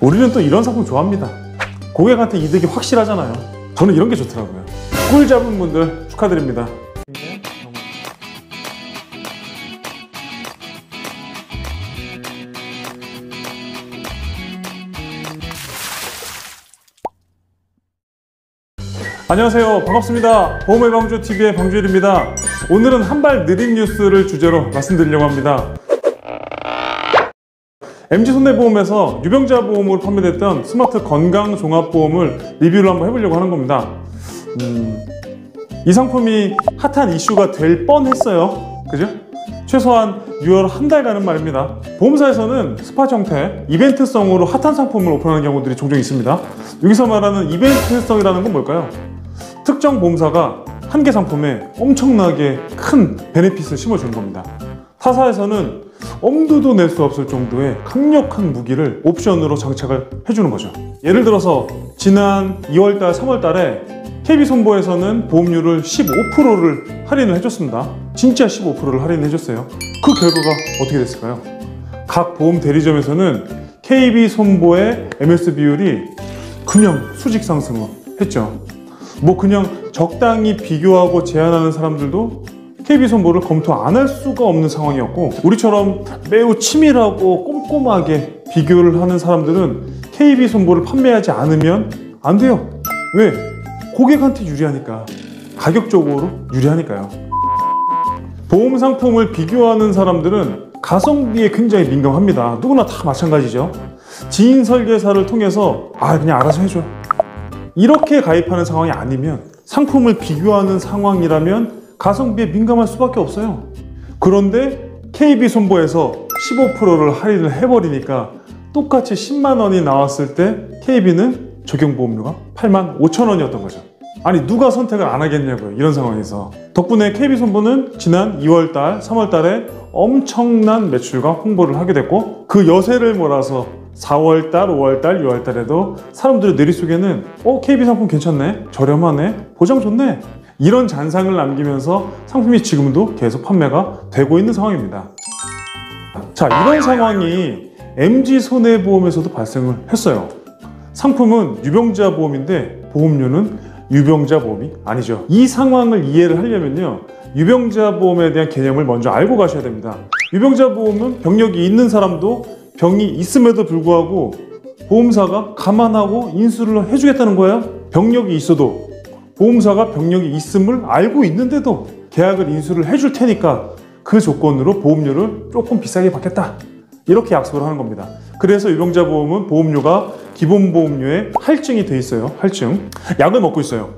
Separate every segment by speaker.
Speaker 1: 우리는 또 이런 상품 좋아합니다. 고객한테 이득이 확실하잖아요. 저는 이런 게 좋더라고요. 꿀 잡은 분들 축하드립니다. 안녕하세요, 반갑습니다. 보험의 방주TV의 방주일입니다. 오늘은 한 발 느린 뉴스를 주제로 말씀드리려고 합니다. MG손해보험에서 유병자 보험으로 판매됐던 스마트 건강종합보험을 리뷰를 한번 해보려고 하는 겁니다. 이 상품이 핫한 이슈가 될 뻔했어요. 그죠? 최소한 6월 한 달간은 말입니다. 보험사에서는 스팟 형태, 이벤트성으로 핫한 상품을 오픈하는 경우들이 종종 있습니다. 여기서 말하는 이벤트성이라는 건 뭘까요? 특정 보험사가 한 개 상품에 엄청나게 큰 베네핏을 심어주는 겁니다. 타사에서는 엄두도 낼 수 없을 정도의 강력한 무기를 옵션으로 장착을 해주는 거죠. 예를 들어서 지난 2월달, 3월달에 KB손보에서는 보험료를 15%를 할인을 해줬습니다. 진짜 15%를 할인을 해줬어요. 그 결과가 어떻게 됐을까요? 각 보험 대리점에서는 KB손보의 MS 비율이 그냥 수직 상승을 했죠. 뭐 그냥 적당히 비교하고 제한하는 사람들도 KB손보를 검토 안 할 수가 없는 상황이었고, 우리처럼 매우 치밀하고 꼼꼼하게 비교를 하는 사람들은 KB손보를 판매하지 않으면 안 돼요. 왜? 고객한테 유리하니까, 가격적으로 유리하니까요. 보험 상품을 비교하는 사람들은 가성비에 굉장히 민감합니다. 누구나 다 마찬가지죠. 지인 설계사를 통해서 그냥 알아서 해줘, 이렇게 가입하는 상황이 아니면, 상품을 비교하는 상황이라면 가성비에 민감할 수밖에 없어요. 그런데 KB손보에서 15%를 할인을 해버리니까 똑같이 10만 원이 나왔을 때 KB는 적용보험료가 85,000원이었던 거죠. 아니, 누가 선택을 안 하겠냐고요, 이런 상황에서. 덕분에 KB손보는 지난 2월달, 3월달에 엄청난 매출과 홍보를 하게 됐고, 그 여세를 몰아서 4월달, 5월달, 6월달에도 사람들의 뇌리 속에는 KB 상품 괜찮네, 저렴하네, 보장 좋네, 이런 잔상을 남기면서 상품이 지금도 계속 판매가 되고 있는 상황입니다. 자, 이런 상황이 MG손해보험에서도 발생을 했어요. 상품은 유병자 보험인데 보험료는 유병자 보험이 아니죠. 이 상황을 이해를 하려면요, 유병자 보험에 대한 개념을 먼저 알고 가셔야 됩니다. 유병자 보험은 병력이 있는 사람도 병이 있음에도 불구하고 보험사가 감안하고 인수를 해주겠다는 거예요. 병력이 있어도 보험사가 병력이 있음을 알고 있는데도 계약을 인수를 해줄 테니까 그 조건으로 보험료를 조금 비싸게 받겠다, 이렇게 약속을 하는 겁니다. 그래서 유병자 보험은 보험료가 기본 보험료에 할증이 돼 있어요. 할증. 약을 먹고 있어요.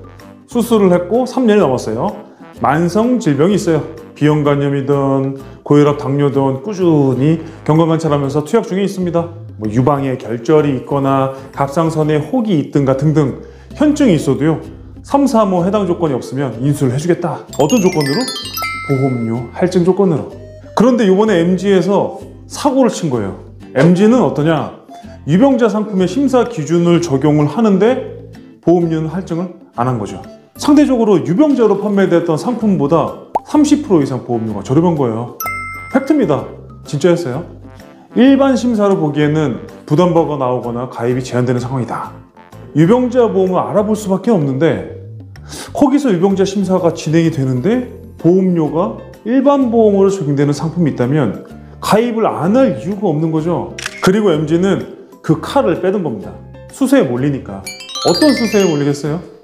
Speaker 1: 수술을 했고 3년이 넘었어요. 만성 질병이 있어요. 비형간염이든 고혈압, 당뇨든 꾸준히 경과관찰하면서 투약 중에 있습니다. 뭐 유방에 결절이 있거나 갑상선에 혹이 있든가 등등 현증이 있어도요, 3, 4, 해당 조건이 없으면 인수를 해주겠다. 어떤 조건으로? 보험료 할증 조건으로. 그런데 이번에 MG에서 사고를 친 거예요. MG는 어떠냐? 유병자 상품의 심사 기준을 적용을 하는데 보험료는 할증을 안 한 거죠. 상대적으로 유병자로 판매됐던 상품보다 30% 이상 보험료가 저렴한 거예요. 팩트입니다. 진짜였어요. 일반 심사로 보기에는 부담버가 나오거나 가입이 제한되는 상황이다. 유병자 보험을 알아볼 수밖에 없는데, 거기서 유병자 심사가 진행이 되는데 보험료가 일반 보험으로 적용되는 상품이 있다면 가입을 안 할 이유가 없는 거죠. 그리고 MG는 그 칼을 빼든 겁니다. 수세에 몰리니까. 어떤 수세에 몰리겠어요?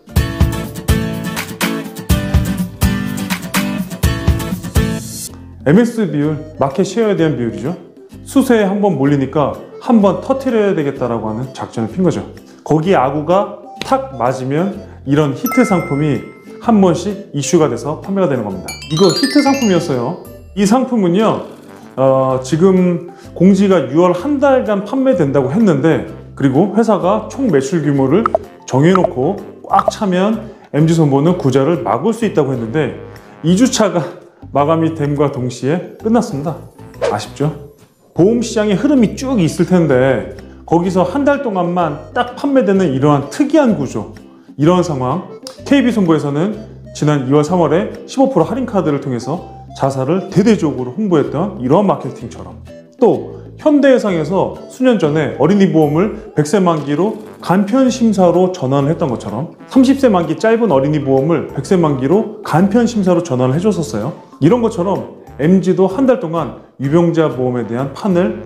Speaker 1: MS 비율, 마켓 쉐어에 대한 비율이죠. 수세에 한번 몰리니까 한번 터트려야 되겠다라고 하는 작전을 핀 거죠. 거기에 아구가 탁 맞으면 이런 히트 상품이 한 번씩 이슈가 돼서 판매가 되는 겁니다. 이거 히트 상품이었어요. 이 상품은요, 지금 공지가 6월 한 달간 판매된다고 했는데, 그리고 회사가 총 매출 규모를 정해놓고 꽉 차면 MG손보는 구자를 막을 수 있다고 했는데 2주차가 마감이 됨과 동시에 끝났습니다. 아쉽죠? 보험시장의 흐름이 쭉 있을 텐데 거기서 한 달 동안만 딱 판매되는 이러한 특이한 구조, 이러한 상황, KB손보에서는 지난 2월 3월에 15% 할인 카드를 통해서 자사를 대대적으로 홍보했던 이러한 마케팅처럼, 또 현대해상에서 수년 전에 어린이 보험을 100세 만기로 간편 심사로 전환을 했던 것처럼 30세 만기 짧은 어린이 보험을 100세 만기로 간편 심사로 전환을 해줬었어요. 이런 것처럼 MG도 한 달 동안 유병자 보험에 대한 판을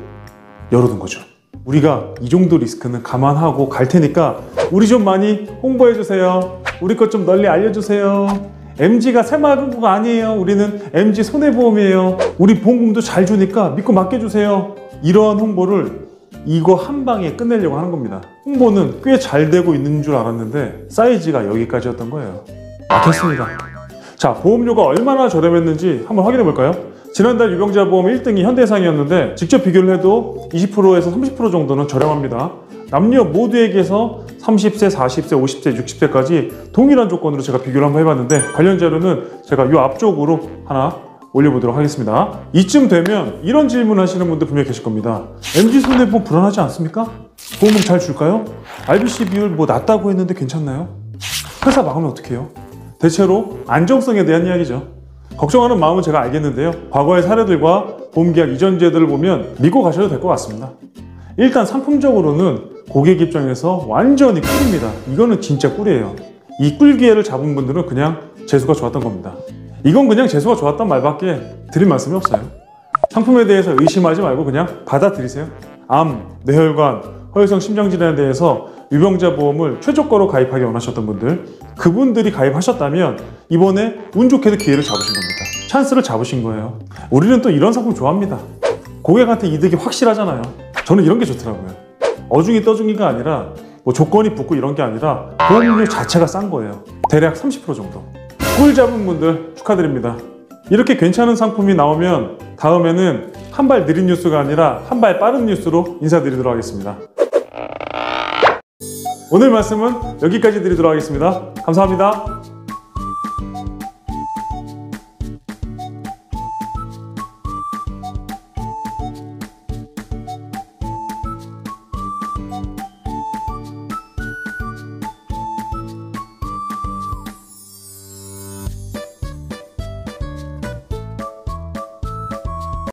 Speaker 1: 열어둔 거죠. 우리가 이 정도 리스크는 감안하고 갈 테니까 우리 좀 많이 홍보해주세요. 우리 것 좀 널리 알려주세요. MG가 새마을금고가 아니에요. 우리는 MG 손해보험이에요. 우리 보험금도 잘 주니까 믿고 맡겨주세요. 이러한 홍보를 이거 한 방에 끝내려고 하는 겁니다. 홍보는 꽤 잘 되고 있는 줄 알았는데 사이즈가 여기까지였던 거예요. 막혔습니다. 자, 보험료가 얼마나 저렴했는지 한번 확인해 볼까요? 지난달 유병자 보험 1등이 현대해상이었는데 직접 비교를 해도 20%에서 30% 정도는 저렴합니다. 남녀 모두에게서 30세, 40세, 50세, 60세까지 동일한 조건으로 제가 비교를 한번 해봤는데 관련 자료는 제가 이 앞쪽으로 하나 올려보도록 하겠습니다. 이쯤 되면 이런 질문 하시는 분들 분명히 계실 겁니다. MG 손해보험 불안하지 않습니까? 보험금 잘 줄까요? RBC 비율 뭐 낮다고 했는데 괜찮나요? 회사 망하면 어떡해요? 대체로 안정성에 대한 이야기죠. 걱정하는 마음은 제가 알겠는데요. 과거의 사례들과 보험계약 이전 제도를 보면 믿고 가셔도 될 것 같습니다. 일단 상품적으로는 고객 입장에서 완전히 꿀입니다. 이거는 진짜 꿀이에요. 이 꿀 기회를 잡은 분들은 그냥 재수가 좋았던 겁니다. 이건 그냥 재수가 좋았단 말밖에 드릴 말씀이 없어요. 상품에 대해서 의심하지 말고 그냥 받아들이세요. 암, 뇌혈관, 허혈성 심장질환에 대해서 유병자 보험을 최저가로 가입하기 원하셨던 분들, 그분들이 가입하셨다면 이번에 운 좋게도 기회를 잡으신 겁니다. 찬스를 잡으신 거예요. 우리는 또 이런 상품 좋아합니다. 고객한테 이득이 확실하잖아요. 저는 이런 게 좋더라고요. 어중이 떠중이가 아니라 뭐 조건이 붙고 이런 게 아니라 보험료 자체가 싼 거예요. 대략 30% 정도. 꿀 잡은 분들 축하드립니다. 이렇게 괜찮은 상품이 나오면 다음에는 한 발 느린 뉴스가 아니라 한 발 빠른 뉴스로 인사드리도록 하겠습니다. 오늘 말씀은 여기까지 드리도록 하겠습니다. 감사합니다.